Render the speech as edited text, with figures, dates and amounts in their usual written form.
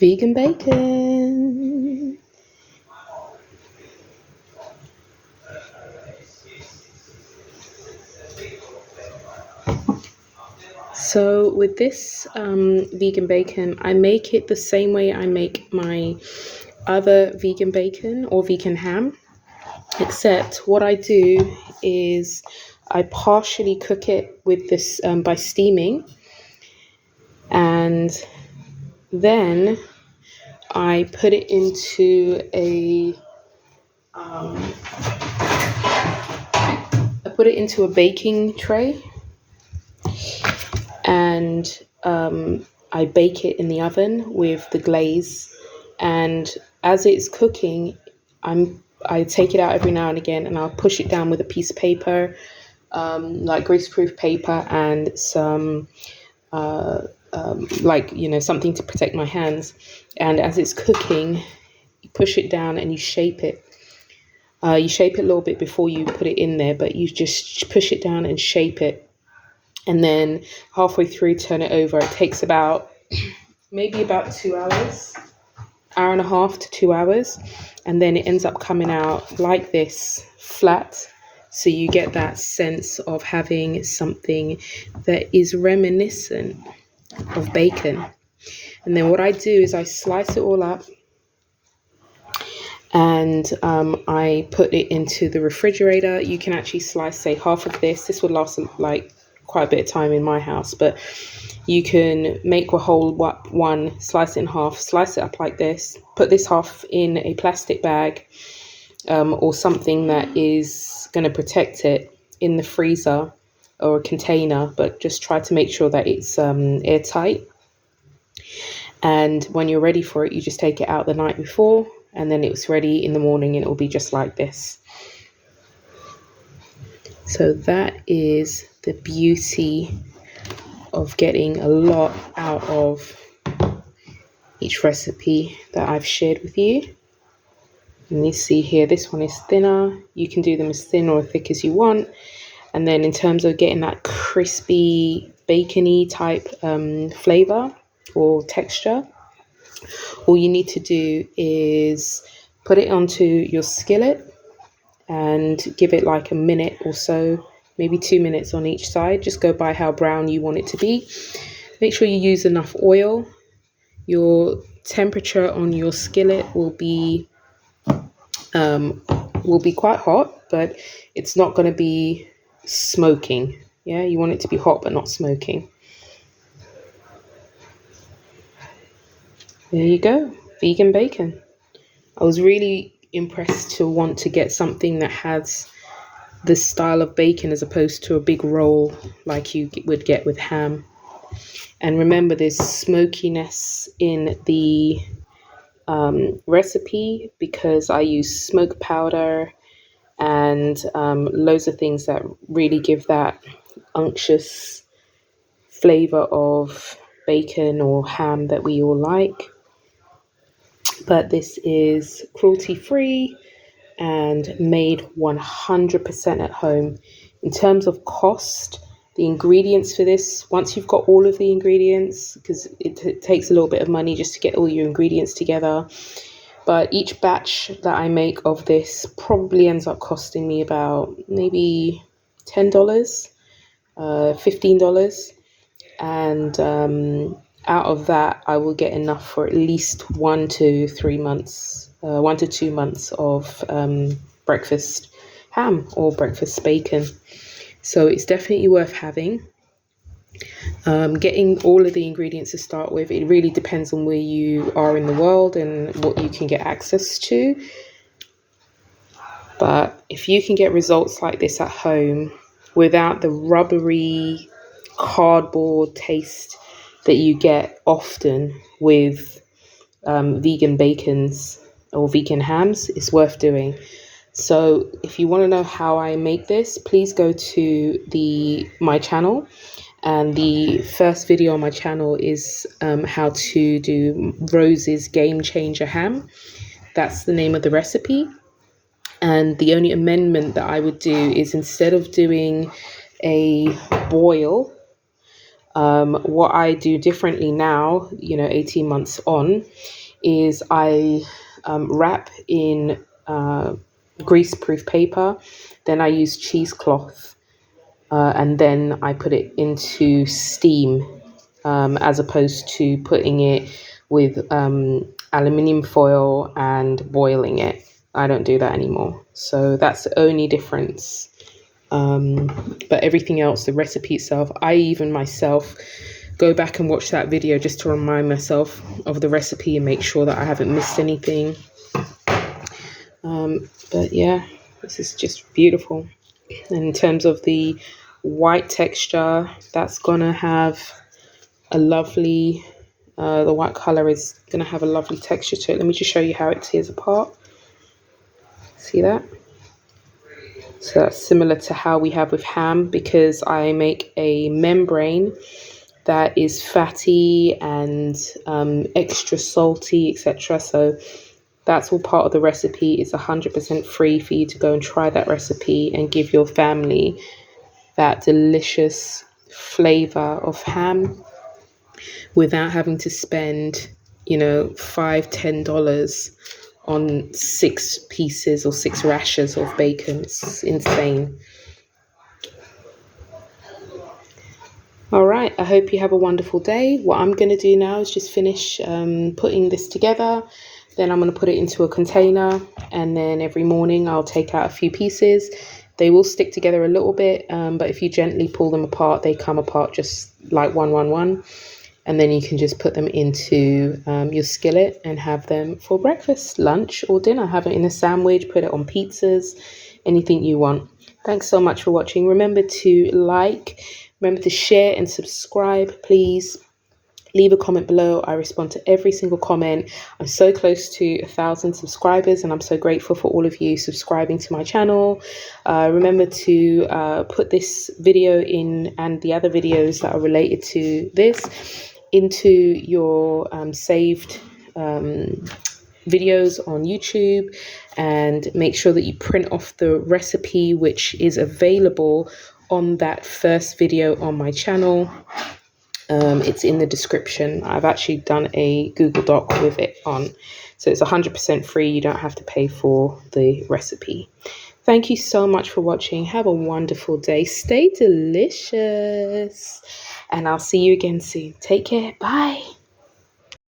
Vegan bacon. So with this vegan bacon, I make it the same way I make my other vegan bacon or vegan ham, except what I do is I partially cook it with this by steaming, and then I put it into a baking tray, and I bake it in the oven with the glaze. And as it's cooking, I take it out every now and again, and I'll push it down with a piece of paper, like greaseproof paper, and some something to protect my hands. And as it's cooking, you push it down and you shape it. You shape it a little bit before you put it in there, but you just push it down and shape it. And then halfway through, turn it over. It takes maybe about 2 hours, hour and a half to 2 hours. And then it ends up coming out like this, flat. So you get that sense of having something that is reminiscent of bacon. And then what I do is I slice it all up, and I put it into the refrigerator. You can actually slice, say, half of this. This would last like quite a bit of time in my house, but you can make a whole one, slice it in half, slice it up like this, put this half in a plastic bag or something that is going to protect it in the freezer or a container, but just try to make sure that it's airtight. And when you're ready for it, you just take it out the night before, and then it's ready in the morning, and it will be just like this. So that is the beauty of getting a lot out of each recipe that I've shared with you. And you see here, this one is thinner. You can do them as thin or thick as you want. And then in terms of getting that crispy, bacony type flavor or texture, all you need to do is put it onto your skillet and give it like a minute or so, maybe 2 minutes on each side. Just go by how brown you want it to be. Make sure you use enough oil. Your temperature on your skillet will be quite hot, but it's not going to be smoking. Yeah, you want it to be hot but not smoking. There you go, vegan bacon. I was really impressed to want to get something that has this style of bacon as opposed to a big roll like you would get with ham. And remember, there's smokiness in the recipe because I use smoke powder and loads of things that really give that unctuous flavor of bacon or ham that we all like. But this is cruelty-free and made 100% at home. In terms of cost, the ingredients for this, once you've got all of the ingredients, because it takes a little bit of money just to get all your ingredients together, but each batch that I make of this probably ends up costing me about maybe $10, $15. And out of that, I will get enough for at least 1 to 2 months of breakfast ham or breakfast bacon. So it's definitely worth having. Getting all of the ingredients to start with, it really depends on where you are in the world and what you can get access to. But if you can get results like this at home without the rubbery cardboard taste that you get often with vegan bacons or vegan hams, it's worth doing. So if you want to know how I make this, please go to my channel. And the first video on my channel is how to do Rose's Game Changer ham. That's the name of the recipe. And the only amendment that I would do is, instead of doing a boil, What I do differently now, 18 months on, is I wrap in greaseproof paper, then I use cheesecloth, and then I put it into steam, as opposed to putting it with aluminium foil and boiling it. I don't do that anymore. So that's the only difference. But everything else, the recipe itself, I even myself go back and watch that video just to remind myself of the recipe and make sure that I haven't missed anything. But yeah, this is just beautiful. And in terms of the white texture, that's gonna have a lovely, the white color is gonna have a lovely texture to it. Let me just show you how it tears apart. See that? So that's similar to how we have with ham, because I make a membrane that is fatty and extra salty, etc. So that's all part of the recipe. It's 100% free for you to go and try that recipe and give your family that delicious flavor of ham without having to spend, $5-10 on 6 pieces or 6 rashers of bacon. It's insane. All right, I hope you have a wonderful day. What I'm going to do now is just finish putting this together. Then I'm going to put it into a container, and then every morning I'll take out a few pieces. They will stick together a little bit, but if you gently pull them apart, they come apart just like one. And then you can just put them into your skillet and have them for breakfast, lunch, or dinner. Have it in a sandwich, put it on pizzas, anything you want. Thanks so much for watching. Remember to remember to share and subscribe, please. Leave a comment below. I respond to every single comment. I'm so close to 1,000 subscribers, and I'm so grateful for all of you subscribing to my channel. Remember to put this video in and the other videos that are related to this into your saved videos on YouTube, and make sure that you print off the recipe, which is available on that first video on my channel. It's in the description. I've actually done a Google Doc with it on, so it's 100% free. You don't have to pay for the recipe. Thank you so much for watching. Have a wonderful day. Stay delicious, and I'll see you again soon. Take care. Bye.